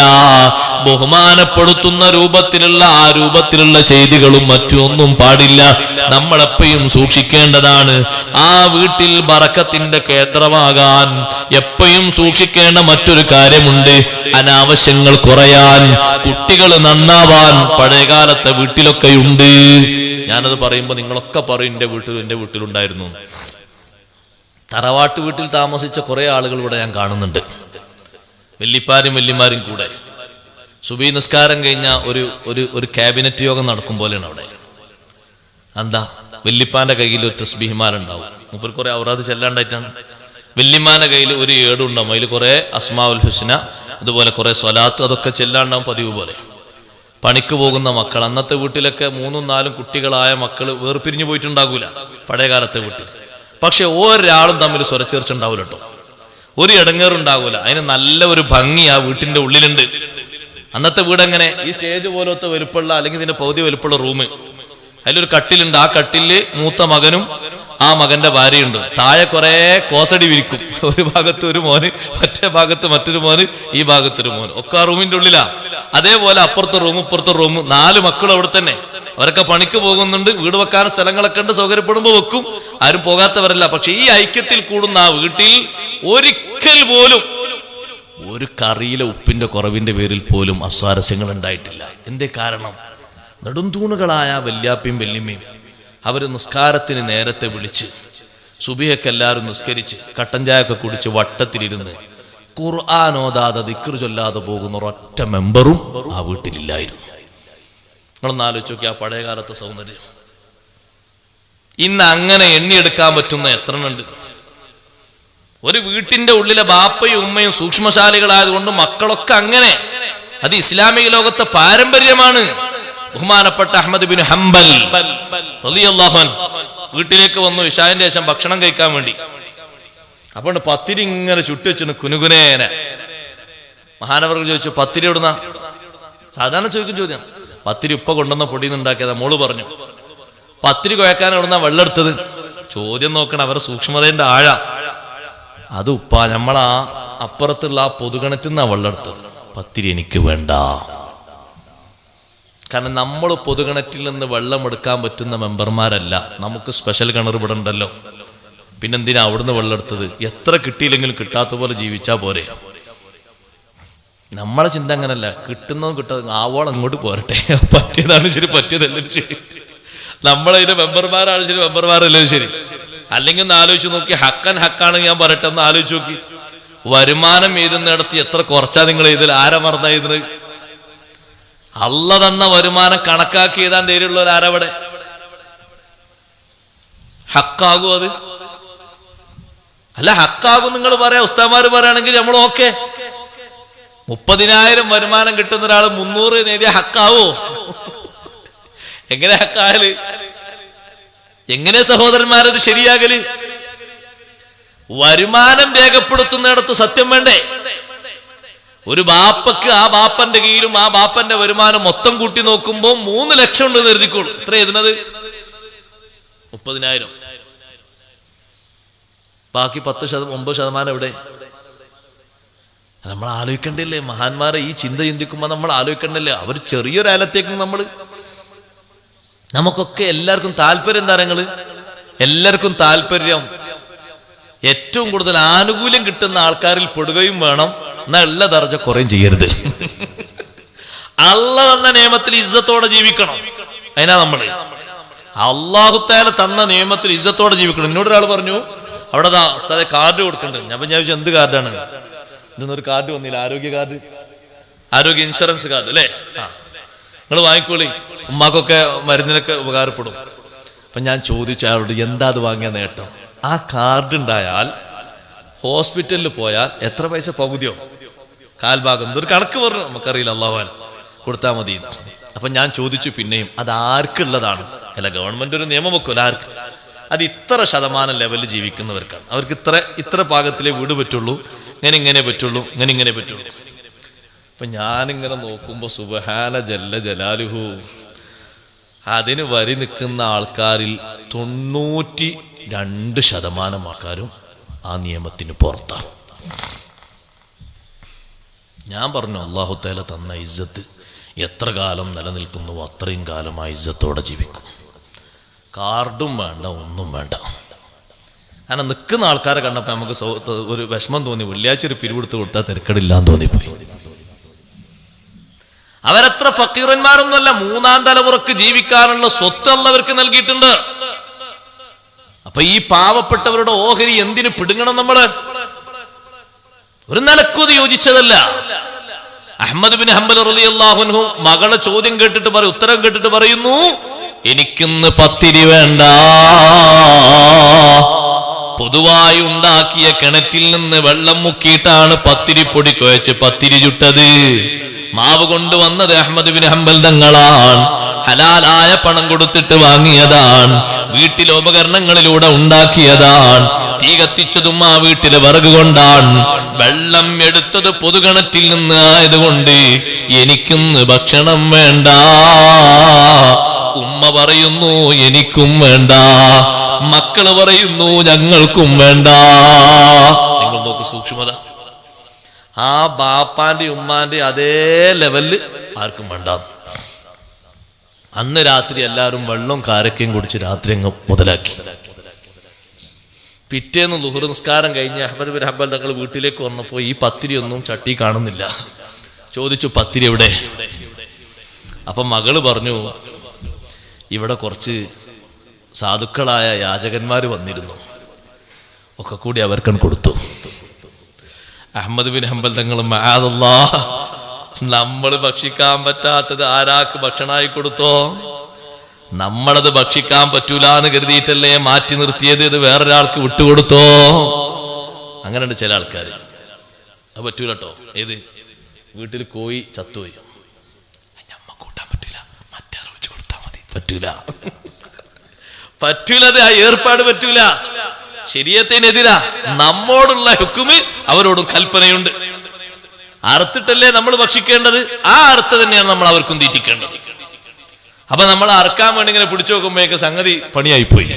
A: ബഹുമാനപ്പെടുത്തുന്ന രൂപത്തിലുള്ള ആ രൂപത്തിലുള്ള ചെയ്തികളും മറ്റൊന്നും പാടില്ല. നമ്മളെപ്പോഴും സൂക്ഷിക്കേണ്ടതാണ്. ആ വീട്ടിൽ ബറക്കത്തിന്റെ കേന്ദ്രമാകാൻ എപ്പോഴും സൂക്ഷിക്കേണ്ട മറ്റൊരു കാര്യമുണ്ട്. അനാവശ്യങ്ങൾ കുറയാൻ, കുട്ടികൾ നന്നാവാൻ പഴയകാലത്തെ വീട്ടിലൊക്കെയുണ്ട്. ഞാനത് പറയുമ്പോൾ നിങ്ങളൊക്കെ പറയും എൻ്റെ വീട്ടിലുണ്ടായിരുന്നു. തറവാട്ട് വീട്ടിൽ താമസിച്ച കുറെ ആളുകൾ ഇവിടെ ഞാൻ കാണുന്നുണ്ട്, വല്യപ്പാരും വല്യമാരും കൂടെ. സുബഹി നിസ്കാരം കഴിഞ്ഞ ഒരു ക്യാബിനറ്റ് യോഗം നടക്കും പോലെയാണ് അവിടെ. എന്താ, വല്യപ്പാന്റെ കയ്യിൽ ഒരു തസ്ബീഹ്മാലുണ്ടാവും, മുപ്പർ കുറെ ഔറാദ് ചെല്ലാണ്ടായിട്ടാണ്. വല്യമ്മാന്റെ കയ്യിൽ ഒരു ഏടുണ്ടാവും, അതിൽ കുറെ അസ്മാഉൽ ഹുസ്ന, അതുപോലെ കുറെ സ്വലാത്ത്, അതൊക്കെ ചെല്ലാണ്ടാവും പതിവ് പോലെ. പണിക്ക് പോകുന്ന മക്കൾ, അന്നത്തെ വീട്ടിലൊക്കെ 3 4 കുട്ടികളായ മക്കൾ വേർപിരിഞ്ഞു പോയിട്ടുണ്ടാകൂല പഴയ കാലത്തെ വീട്ടിൽ. പക്ഷെ ഒരാളും തമ്മിൽ സ്വരച്ചേർച്ച ഉണ്ടാവില്ല കേട്ടോ, ഒരു ഇടങ്ങേറുണ്ടാകൂല. അതിന് നല്ല ഒരു ഭംഗി ആ വീട്ടിന്റെ ഉള്ളിലുണ്ട്. അന്നത്തെ വീട് എങ്ങനെ, ഈ സ്റ്റേജ് പോലത്തെ വലുപ്പമുള്ള, അല്ലെങ്കിൽ ഇതിന്റെ പകുതി വലുപ്പമുള്ള റൂം, അതിലൊരു കട്ടിലുണ്ട്. ആ കട്ടില് മൂത്ത മകനും ആ മകന്റെ ഭാര്യയുണ്ട്. താഴെ കുറെ കോസടി വിരിക്കും, ഒരു ഭാഗത്ത് ഒരു മോന്, മറ്റേ ഭാഗത്ത് മറ്റൊരു മോന്, ഈ ഭാഗത്തൊരു മോന്, ഒക്കെ ആ റൂമിന്റെ ഉള്ളിലാ. അതേപോലെ അപ്പുറത്തെ റൂം ഇപ്പുറത്തെ റൂം, 4 മക്കൾ അവിടെ തന്നെ. അവരൊക്കെ പണിക്ക് പോകുന്നുണ്ട്, വീട് വെക്കാൻ സ്ഥലങ്ങളൊക്കെ ഉണ്ട്, സൗകര്യപ്പെടുമ്പോ വെക്കും, ആരും പോകാത്തവരല്ല. പക്ഷെ ഈ ഐക്യത്തിൽ കൂടുന്ന ആ വീട്ടിൽ ഒരിക്കൽ പോലും ഒരു കറിയിലെ ഉപ്പിന്റെ കുറവിന്റെ പേരിൽ പോലും അസ്വാരസ്യങ്ങൾ ഉണ്ടായിട്ടില്ല. എന്തേ കാരണം? നെടുന്തൂണുകളായ വല്യാപ്പയും വല്യമ്മയും അവര് നിസ്കാരത്തിന് നേരത്തെ വിളിച്ച്, സുബഹിയൊക്കെ എല്ലാവരും നിസ്കരിച്ച് കട്ടൻ ചായ ഒക്കെ കുടിച്ച് വട്ടത്തിലിരുന്ന് ഖുർആൻ ഓതാതെ ദിക്ർ ചൊല്ലാതെ പോകുന്ന ഒരൊറ്റ മെമ്പറും ആ വീട്ടിലില്ലായിരുന്നു. നിങ്ങളൊന്ന് ആലോചിച്ച് നോക്കി ആ പഴയ കാലത്തെ സൗന്ദര്യം. ഇന്ന് അങ്ങനെ എണ്ണിയെടുക്കാൻ പറ്റുന്ന എത്ര ഉണ്ട്? ഒരു വീട്ടിന്റെ ഉള്ളിലെ ബാപ്പയും ഉമ്മയും സൂക്ഷ്മശാലികളായതുകൊണ്ട് മക്കളൊക്കെ അങ്ങനെ. അത് ഇസ്ലാമിക ലോകത്തെ പാരമ്പര്യമാണ്. ബഹുമാനപ്പെട്ട അഹ്മദ് ബിൻ ഹംബൽ റളിയല്ലാഹു അൻഹു വീട്ടിലേക്ക് വന്നു ഇശാന്റെ ശേഷം ഭക്ഷണം കഴിക്കാൻ വേണ്ടി. അപ്പോൾ പത്തിരി ഇങ്ങനെ ചുട്ടുവെച്ചു കുനുകുനേനെ. മഹാനവർ ചോദിച്ചു, പത്തിരി എവിടുന്ന? സാധാരണ ചോദിക്കും ചോദ്യം. പത്തിരി ഉപ്പ കൊണ്ടുവന്ന പൊടിയിൽ നിന്ന് ഉണ്ടാക്കിയതാ. മോള് പറഞ്ഞു, പത്തിരി കുഴക്കാൻ എവിടുന്ന വെള്ളം എടുത്തത്? ചോദ്യം നോക്കണം, അവരുടെ സൂക്ഷ്മതയുടെ ആഴ. അത് ഉപ്പ നമ്മളാ അപ്പുറത്തുള്ള ആ പൊതുകിണറ്റിൽ നിന്നാ വെള്ളം എടുത്തത്. പത്തിരി എനിക്ക് വേണ്ട. കാരണം നമ്മൾ പൊതുകിണറ്റിൽ നിന്ന് വെള്ളം എടുക്കാൻ പറ്റുന്ന മെമ്പർമാരല്ല. നമുക്ക് സ്പെഷ്യൽ കിണർ ഇവിടെ ഉണ്ടല്ലോ, പിന്നെന്തിനാ അവിടുന്ന് വെള്ളം എടുത്തത്? എത്ര കിട്ടിയില്ലെങ്കിലും കിട്ടാത്ത പോലെ ജീവിച്ചാ പോരെ. നമ്മളെ ചിന്ത അങ്ങനല്ല, കിട്ടുന്നതും കിട്ടാതെ ആവോളം അങ്ങോട്ട് പോരട്ടെ. പറ്റിയതാണ് ശരി, പറ്റിയതല്ലല്ലോ ശരി. നമ്മളതിന്റെ മെമ്പർമാരാണ് ശരി, മെമ്പർമാരല്ലേ ശരി. അല്ലെങ്കിൽ ഒന്ന് ആലോചിച്ച് നോക്കി, ഹക്കാണ് ഞാൻ പറയട്ടെ, ഒന്ന് ആലോചിച്ച് നോക്കി. വരുമാനം എഴുതുന്നിടത്ത് എത്ര കുറച്ചാ നിങ്ങൾ ഇതിൽ ആരാ മറന്ന ഇതിന്? അള്ള തന്ന വരുമാനം കണക്കാക്കി എഴുതാൻ ധൈര്യമുള്ളവർ ആരവിടെ? ഹക്കാകും അത്? അല്ല, ഹക്കാകും നിങ്ങൾ പറയാ, ഉസ്താദ്മാര് പറയുകയാണെങ്കിൽ നമ്മൾ ഓക്കെ. 30,000 വരുമാനം കിട്ടുന്ന ഒരാൾ 300 നേടിയ ഹക്കാവോ? എങ്ങനെ ഹക്കാകല്? എങ്ങനെ സഹോദരന്മാരത് ശരിയാകല്? വരുമാനം രേഖപ്പെടുത്തുന്നിടത്ത് സത്യം വേണ്ടേ? ഒരു ബാപ്പക്ക് ആ ബാപ്പന്റെ കീഴിലും ആ ബാപ്പന്റെ വരുമാനം മൊത്തം കൂട്ടി നോക്കുമ്പോൾ 3 ലക്ഷം ഉണ്ട് കരുതിക്കോളൂ. എത്ര എഴുതുന്നത്? 30,000. ബാക്കി 9% എവിടെ? നമ്മൾ ആലോചിക്കണ്ടില്ലേ? മഹാന്മാരെ ഈ ചിന്ത ചിന്തിക്കുമ്പോൾ നമ്മൾ ആലോചിക്കണ്ടല്ലേ? അവർ ചെറിയൊരാലത്തേക്കും നമുക്കൊക്കെ എല്ലാവർക്കും താല്പര്യം താരങ്ങള്, എല്ലാവർക്കും താല്പര്യം ഏറ്റവും കൂടുതൽ ആനുകൂല്യം കിട്ടുന്ന ആൾക്കാരിൽ പെടുകയും വേണം. എന്നാൽ ഉള്ള ദർജ കുറയും ചെയ്യരുത്. അള്ളാഹ് തന്ന നിയമത്തിൽ ഇസ്സത്തോടെ ജീവിക്കണം. അതിനാ നമ്മള് അള്ളാഹു തആല തന്ന നിയമത്തിൽ ഇസ്സത്തോടെ ജീവിക്കണം. എന്നോട് ഒരാൾ പറഞ്ഞു, അവിടെ ഉസ്താദേ കാർഡ് കൊടുക്കുന്നുണ്ട്. ഞാൻ വിചാരിച്ചു എന്ത് കാർഡാണ് ഇതൊന്നൊരു കാർഡ് വന്നില്ല, ആരോഗ്യ കാർഡ്, ആരോഗ്യ ഇൻഷുറൻസ് കാർഡ് അല്ലേ? നിങ്ങൾ വാങ്ങിക്കോളി, ഉമ്മാക്കൊക്കെ മരുന്നിനൊക്കെ ഉപകാരപ്പെടും. അപ്പൊ ഞാൻ ചോദിച്ചു അയാളോട്, എന്താ അത് വാങ്ങിയ നേട്ടം? ആ കാർഡ് ഉണ്ടായാൽ ഹോസ്പിറ്റലിൽ പോയാൽ എത്ര പൈസ? പകുതിയോ കാൽഭാഗം, എന്തൊരു കണക്ക് പറഞ്ഞു, നമുക്കറിയില്ല, അള്ളാഹുവാൻ കൊടുത്താൽ മതി. അപ്പൊ ഞാൻ ചോദിച്ചു പിന്നെയും, അത് ആർക്കുള്ളതാണ്? അല്ല, ഗവൺമെന്റ് ഒരു നിയമം വെക്കുമല്ലോ, ആർക്ക്? അത് ഇത്ര ശതമാനം ലെവലിൽ ജീവിക്കുന്നവർക്കാണ്. അവർക്ക് ഇത്ര പാകത്തിലേ വീട് പറ്റുള്ളൂ, ഇങ്ങനെ പറ്റുള്ളൂ, ഇങ്ങനെ പറ്റുള്ളൂ. അപ്പൊ ഞാനിങ്ങനെ നോക്കുമ്പോ സുബ്ഹാന ജല്ല ജലാലുഹു, അതിന് വരി നിൽക്കുന്ന ആൾക്കാരിൽ 92% ആൾക്കാരും ആ നിയമത്തിന് പുറത്താണ്. ഞാൻ പറഞ്ഞു, അല്ലാഹു തആല തന്ന ഇസ്സത്ത് എത്ര കാലം നിലനിൽക്കുന്നുവോ അത്രയും കാലം ആ ഇസ്സത്തോടെ ജീവിക്കും. കാർഡും വേണ്ട, ഒന്നും വേണ്ട. അങ്ങനെ നിൽക്കുന്ന ആൾക്കാരെ കണ്ടപ്പോൾ നമുക്ക് ഒരു വിഷമം തോന്നി. വെള്ളിയാഴ്ച ഒരു പിരിവെടുത്ത് കൊടുത്താൽ തിരക്കടില്ലാന്ന് തോന്നിപ്പോയി. അവരെത്ര ഫക്കീറന്മാരൊന്നുമല്ല, 3ാം തലമുറക്ക് ജീവിക്കാനുള്ള സ്വത്ത് അള്ളവർക്ക് നൽകിയിട്ടുണ്ട്. അപ്പൊ ഈ പാവപ്പെട്ടവരുടെ ഓഹരി എന്തിനു പിടുങ്ങണം? നമ്മള് ഒരു നിലക്കും യോജിച്ചതല്ല. അഹ്മദ് ബിൻ ഹംബൽ റളിയല്ലാഹു അൻഹു മകളെ ചോദ്യം കേട്ടിട്ട് ഉത്തരം കേട്ടിട്ട് പറയുന്നു, എനിക്കിന്ന് പത്തിരി വേണ്ട. പൊതുവായി ഉണ്ടാക്കിയ കിണറ്റിൽ നിന്ന് വെള്ളം മുക്കിയിട്ടാണ് പത്തിരി പൊടി കുഴച്ച് പത്തിരി ചുട്ടത്. മാവ് കൊണ്ടുവന്നത് അഹ്മദ് ബിൻ ഹംബൽ തങ്ങളാണ്. ഹലാലായ പണം കൊടുത്തിട്ട് വാങ്ങിയതാണ്. വീട്ടിലെ ഉപകരണങ്ങളിലൂടെ ഉണ്ടാക്കിയതാണ്. തീ കത്തിച്ചതും ആ വീട്ടിലെ വിറക് കൊണ്ടാണ്. വെള്ളം എടുത്തത് പൊതുകിണറ്റിൽ നിന്ന് ആയതുകൊണ്ട് എനിക്കിന്ന് ഭക്ഷണം വേണ്ട. ഉമ്മ പറയുന്നു എനിക്കും വേണ്ട, മക്കള് പറയുന്നു ഞങ്ങൾക്കും വേണ്ട. നിങ്ങൾ നോക്കൂ സൂക്ഷ്മത. ആ ബാപ്പാന്റെ ഉമ്മാന്റെ അതേ ലെവലില് ആർക്കും വേണ്ട. അന്ന് രാത്രി എല്ലാവരും വെള്ളവും കാരക്കയും കുടിച്ച് രാത്രി അങ്ങ് മുതലാക്കി. പിറ്റേന്ന് ളുഹർ നിസ്കാരം കഴിഞ്ഞ് അഹ്മദ് ബിൻ ഹംബൽ തങ്ങൾ വീട്ടിലേക്ക് വന്നപ്പോൾ ഈ പത്തിരി ഒന്നും ചട്ടി കാണുന്നില്ല. ചോദിച്ചു, പത്തിരി എവിടെ? അപ്പൊ മകള് പറഞ്ഞു, ഇവിടെ കുറച്ച് സാധുക്കളായ യാചകന്മാര് വന്നിരുന്നു, ഒക്കെ കൂടി അവർക്കാണ് കൊടുത്തു. അഹ്മദ് ബിൻ ഹംബൽ തങ്ങൾ, മഅദല്ലാഹ്, നമ്മൾ ഭക്ഷിക്കാൻ പറ്റാത്തത് ആരാക്ക് ഭക്ഷണമായി കൊടുത്തോ? നമ്മളത് ഭക്ഷിക്കാൻ പറ്റൂല എന്ന് കരുതിയിട്ടല്ലേ മാറ്റി നിർത്തിയത്, ഇത് വേറൊരാൾക്ക് വിട്ടുകൊടുത്തോ? അങ്ങനെയുണ്ട് ചില ആൾക്കാർ. അത് പറ്റൂല കേട്ടോ. ഏത് വീട്ടിൽ കോഴി ചത്തുപോയി, ഞമ്മ കൂട്ടാൻ പറ്റൂല, മറ്റേ വെച്ച് കൊടുത്താൽ മതി. പറ്റൂല, പറ്റൂലത്, ആ ഏർപ്പാട് പറ്റൂല. ശരീഅത്തിനെതിരാ. നമ്മോടുള്ള ഹുക്മ് അവരോടും കൽപ്പനയുണ്ട്. അറുത്തിട്ടല്ലേ നമ്മൾ ഭക്ഷിക്കേണ്ടത്, ആ അറുത്ത് തന്നെയാണ് നമ്മൾ അവർക്കും തീറ്റിക്കേണ്ടത്. അപ്പൊ നമ്മൾ അറക്കാൻ വേണ്ടി ഇങ്ങനെ പിടിച്ചു നോക്കുമ്പോഴേക്ക് സംഗതി പണിയായിപ്പോയി.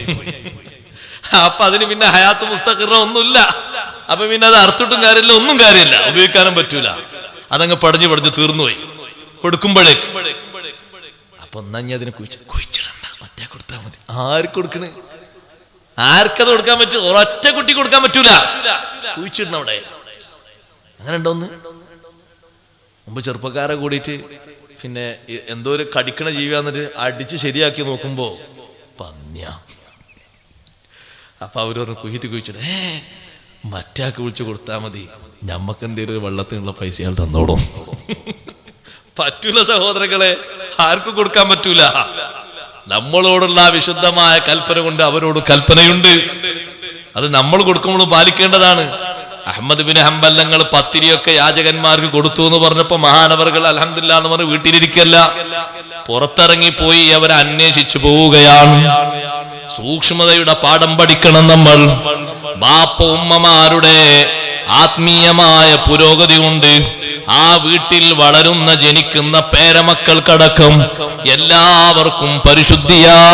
A: അപ്പൊ അതിന് പിന്നെ ഹയാത്ത് മുസ്തഖിറ ഒന്നുമില്ല. അപ്പൊ പിന്നെ അത് അറുത്തിട്ടും കാര്യമില്ല, ഒന്നും കാര്യമില്ല, ഉപയോഗിക്കാനും പറ്റൂല. അതങ്ങ് പടഞ്ഞു തീർന്നുപോയി കൊടുക്കുമ്പോഴേക്ക്. അപ്പൊ ഒന്നാ അതിനെ കുഴിച്ചിടണ്ട, മറ്റേ കൊടുത്താൽ മതി. ആർക്ക് കൊടുക്കണേ? ആർക്കത് കൊടുക്കാൻ പറ്റും? ഒരൊറ്റ കുട്ടി കൊടുക്കാൻ പറ്റൂല, കുഴിച്ചിടണം അവിടെ. അങ്ങനെ ഉണ്ടോന്ന് മുമ്പ് ചെറുപ്പക്കാരെ കൂടിയിട്ട് പിന്നെ എന്തോ ഒരു കടിക്കണ ജീവിയാന്നിട്ട് അടിച്ച് ശരിയാക്കി നോക്കുമ്പോ പന്ന്യ. അപ്പൊ അവരൊരു കുഴിച്ചിട്ട് മറ്റാക്ക് വിളിച്ചു കൊടുത്താൽ മതി, ഞമ്മക്ക് എന്തേലും ഒരു വെള്ളത്തിനുള്ള പൈസ അയാൾ തന്നോടും. പറ്റൂല സഹോദരങ്ങളെ, ആർക്കും കൊടുക്കാൻ പറ്റൂല. നമ്മളോടുള്ള വിശുദ്ധമായ കൽപ്പന കൊണ്ട് അവരോട് കൽപ്പനയുണ്ട്. അത് നമ്മൾ കൊടുക്കുമ്പോൾ പാലിക്കേണ്ടതാണ്. അഹ്മദ് ബിൻ ഹംബൽ തങ്ങൾ പത്തിരിയൊക്കെ യാചകന്മാർക്ക് കൊടുത്തു എന്ന് പറഞ്ഞപ്പോ മഹാനവറുകൾ അൽഹംദുലില്ലാ എന്ന് പറഞ്ഞ് വീട്ടിലിരിക്കല്ല, പുറത്തിറങ്ങിപ്പോയി അവരെ അന്വേഷിച്ചു പോവുകയാണ്. സൂക്ഷ്മതയുടെ പാഠം പഠിക്കണം നമ്മൾ. ബാപ്പ ഉമ്മമാരുടെ ആത്മീയമായ പുരോഗതി കൊണ്ട് ആ വീട്ടിൽ വളരുന്ന ജനിക്കുന്ന പേരമക്കൾക്കടക്കം എല്ലാവർക്കും പരിശുദ്ധിയാണ്.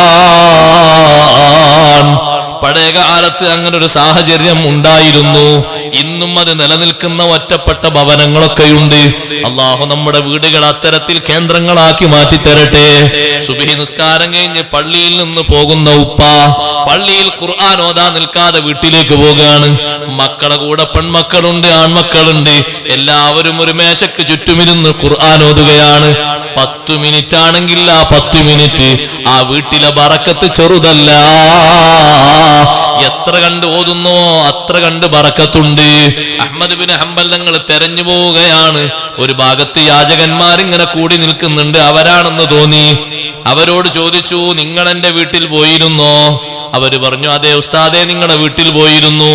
A: പഴയ കാലത്ത് അങ്ങനെ ഒരു സാഹചര്യം ഉണ്ടായിരുന്നു. ഇന്നും അത് നിലനിൽക്കുന്ന ഒറ്റപ്പെട്ട ഭവനങ്ങളൊക്കെയുണ്ട്. അള്ളാഹു നമ്മുടെ വീടുകൾ അത്തരത്തിൽ കേന്ദ്രങ്ങളാക്കി മാറ്റിത്തരട്ടെ. സുബ്ഹി നിസ്കാരം കഴിഞ്ഞ് പള്ളിയിൽ നിന്ന് പോകുന്ന ഉപ്പ പള്ളിയിൽ ഖുർആൻ ഓതാൻ നിൽക്കാതെ വീട്ടിലേക്ക് പോവുകയാണ്. മക്കളെ കൂടെ പെൺമക്കളുണ്ട്, ആൺമക്കളുണ്ട്. എല്ലാവരും ഒരു മേശക്ക് ചുറ്റുമിരുന്ന് ഖുർആൻ ഓതുകയാണ്. 10 മിനിറ്റ് ആണെങ്കിൽ ആ 10 മിനിറ്റ് ആ വീട്ടിലെ ബറക്കത്ത് ചെറുതല്ല. എത്ര കണ്ട് ഓതുന്നുവോ അത്ര കണ്ട് ബറക്കത്തുണ്ട്. അഹ്മദ് ബിൻ ഹംബൽ തങ്ങൾ തെരഞ്ഞു പോവുകയാണ്. ഒരു ഭാഗത്ത് യാചകന്മാരിങ്ങനെ കൂടി നിൽക്കുന്നുണ്ട്. അവരാണെന്ന് തോന്നി. അവരോട് ചോദിച്ചു, നിങ്ങൾ എന്റെ വീട്ടിൽ പോയിരുന്നോ? അവര് പറഞ്ഞു, അതെ ഉസ്താദേ, നിങ്ങളുടെ വീട്ടിൽ പോയിരുന്നു.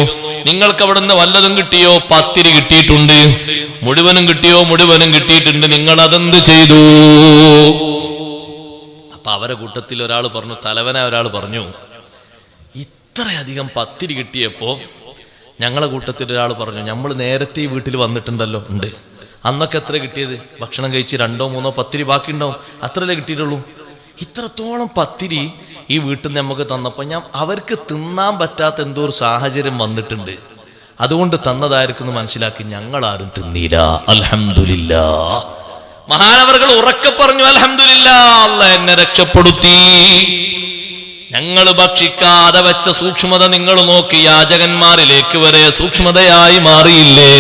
A: നിങ്ങൾക്ക് അവിടുന്ന് വല്ലതും കിട്ടിയോ? പത്തിരി കിട്ടിയിട്ടുണ്ട്. മുഴുവനും കിട്ടിയോ? മുഴുവനും കിട്ടിയിട്ടുണ്ട്. നിങ്ങൾ അതെന്ത് ചെയ്തു? അപ്പൊ അവരെ കൂട്ടത്തിൽ ഒരാൾ പറഞ്ഞു, തലവനായ ഒരാൾ പറഞ്ഞു, ഇത്രയധികം പത്തിരി കിട്ടിയപ്പോ ഞങ്ങളെ കൂട്ടത്തിൽ ഒരാൾ പറഞ്ഞു, നമ്മൾ നേരത്തെ ഈ വീട്ടിൽ വന്നിട്ടുണ്ടല്ലോ. ഉണ്ട്. അന്നൊക്കെ എത്ര കിട്ടിയത്? ഭക്ഷണം കഴിച്ച് 2 3 പത്തിരി ബാക്കി ഉണ്ടാവും, അത്രയല്ലേ കിട്ടിയിട്ടുള്ളൂ. ഇത്രത്തോളം പത്തിരി ഈ വീട്ടിൽ നിന്ന് നമുക്ക് തന്നപ്പോൾ അവർക്ക് തിന്നാൻ പറ്റാത്ത എന്തോ ഒരു സാഹചര്യം വന്നിട്ടുണ്ട്, അതുകൊണ്ട് തന്നതായിരിക്കും മനസ്സിലാക്കി. ഞങ്ങളാരും തിന്നീല. അൽഹംദുലില്ലാ. മഹാനവറുകൾ ഉറക്കെ പറഞ്ഞു, അൽഹംദുലില്ലാ, അല്ലാഹ് എന്നെ രക്ഷപ്പെടുത്തി. ഞങ്ങൾ ഭക്ഷിക്കാതെ വെച്ച സൂക്ഷ്മത നിങ്ങൾ നോക്കി. യാചകന്മാരിലേക്ക് വരെ സൂക്ഷ്മതയായി മാറിയില്ലേ?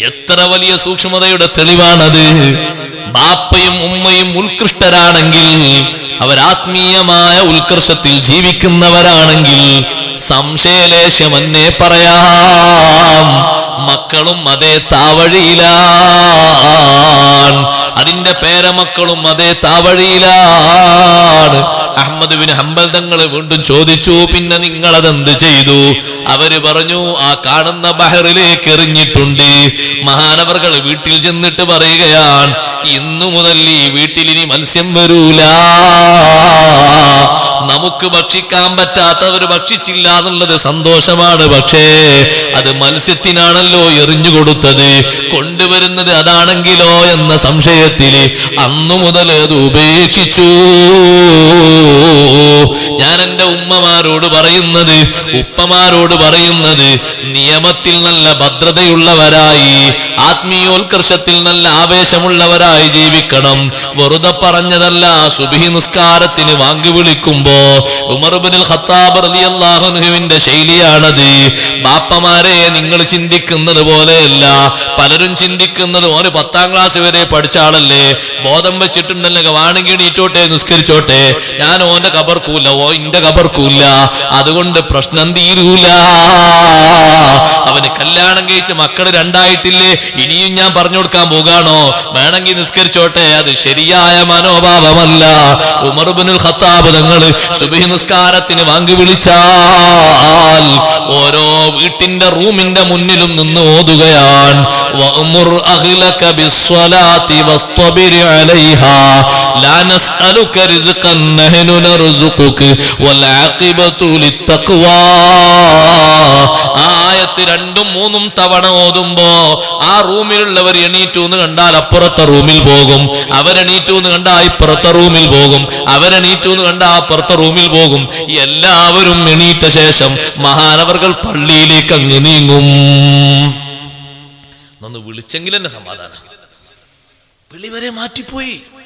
A: എത്ര വലിയ സൂക്ഷ്മതയുടെ തെളിവാണത്. ബാപ്പയും ഉമ്മയും ഉത്കൃഷ്ടരാണെങ്കിൽ, അവരാത്മീയമായ ഉത്കർഷത്തിൽ ജീവിക്കുന്നവരാണെങ്കിൽ സംശയലേശമെന്നേ പറയാം, മക്കളും അതേ താവഴിയിലാണ്. അതിന്റെ പേരമക്കളും അതേ താവഴിയിലാണ്. അഹ്മദ് ബിൻ ഹംബൽ തങ്ങൾ വീണ്ടും ചോദിച്ചു, പിന്നെ നിങ്ങൾ അതെന്ത് ചെയ്തു? അവര് പറഞ്ഞു, ആ കാണുന്ന ബഹറിലേക്ക് എറിഞ്ഞിട്ടുണ്ട്. മഹാനവറുകൾ വീട്ടിൽ ചെന്നിട്ട് പറയുകയാണ്, ഇന്നു മുതൽ ഈ വീട്ടിൽ ഇനി മത്സ്യം വരൂല. നമുക്ക് ഭക്ഷിക്കാൻ പറ്റാത്തവർ ഭക്ഷിച്ചില്ല എന്നുള്ളത് സന്തോഷമാണ്. പക്ഷേ അത് മത്സ്യത്തിനാണല്ലോ എറിഞ്ഞു കൊടുത്തത്, കൊണ്ടുവരുന്നത് അതാണെങ്കിലോ എന്ന സംശയത്തിൽ അന്നു മുതൽ അത് ഉപേക്ഷിച്ചു. ഞാൻ എന്റെ ഉമ്മമാരോട് പറയുന്നത്, ഉപ്പമാരോട് പറയുന്നത്, നിയമത്തിൽ നല്ല ഭദ്രതയുള്ളവരായി, ആത്മീയോത്കർഷത്തിൽ നല്ല ആവേശമുള്ളവരായി ജീവിക്കണം. വെറുതെ പറഞ്ഞതല്ല. സുബ്ഹി നിസ്കാരത്തിന് വാങ്ങി വിളിക്കുമ്പോ ഉമർ ഇബ്നുൽ ഖത്താബ് റളിയല്ലാഹു അൻഹുവിന്റെ ശൈലിയാണത്. ബാപ്പമാരെ, നിങ്ങൾ ചിന്തിക്കുന്നത് പോലെയല്ല. പലരും ചിന്തിക്കുന്നത്, ഓന് 10ാം ക്ലാസ് വരെ പഠിച്ച ആളല്ലേ, ബോധം വെച്ചിട്ടുണ്ടല്ലോ, വാണെങ്കിൽ എണീറ്റോട്ടെ, നിസ്കരിച്ചോട്ടെ, ഞാൻ ഓന്റെ കബർക്കൂല്ല, ഓ ഇന്റെ കബർക്കൂല്ല, അതുകൊണ്ട് പ്രശ്നം തീരൂല. അവന് കല്യാണം കഴിച്ച് മക്കള് 2 ആയിട്ടില്ലേ, ഇനിയും ഞാൻ പറഞ്ഞു കൊടുക്കാൻ പോകാണോ? വേണമെങ്കിൽ നിസ്കരിച്ചോട്ടെ. അത് ശരിയായ മനോഭാവമല്ല. ഉമർ ഇബ്നുൽ ഖത്താബ് തങ്ങൾ സുബ്ഹി നിസ്കാരത്തിന് വാങ്ങി വിളിച്ചാൽ ഓരോ വീട്ടിന്റെ റൂമിന്റെ മുന്നിലും നിന്ന് ഓതുകയാണ്, വഅ്മുർ അഹ്ലക ബിസ്സലാത്തി വസ്തബിർ അലൈഹാ ലാ നസ്അലുക റിസ്ഖൻ നഹ്നു നർസുഖുക വൽ ആഖിബതു ലിത്തഖ്വാ. ആയത്ത് 2ഉം 3ഉം തവണ ഓതുമ്പോ ആ റൂമിലുള്ളവർ എണീറ്റു എന്ന് കണ്ടാൽ അപ്പുറത്തെ റൂമിൽ പോകും, അവരെണീറ്റു എന്ന് കണ്ടാൽ ഇപ്പുറത്തെ റൂമിൽ പോകും, അവരെണീറ്റു എന്ന് കണ്ടാൽ അപ്പുറത്തെ റൂമിൽ പോകും. എല്ലാവരും എണീറ്റ ശേഷം മഹാനവറുകൾ പള്ളിയിലേക്ക് അങ്ങ് നീങ്ങും. ഒന്ന് വിളിച്ചെങ്കിൽ എന്നെ സമാധാനം. വിളി വരെ മാറ്റിപ്പോയി.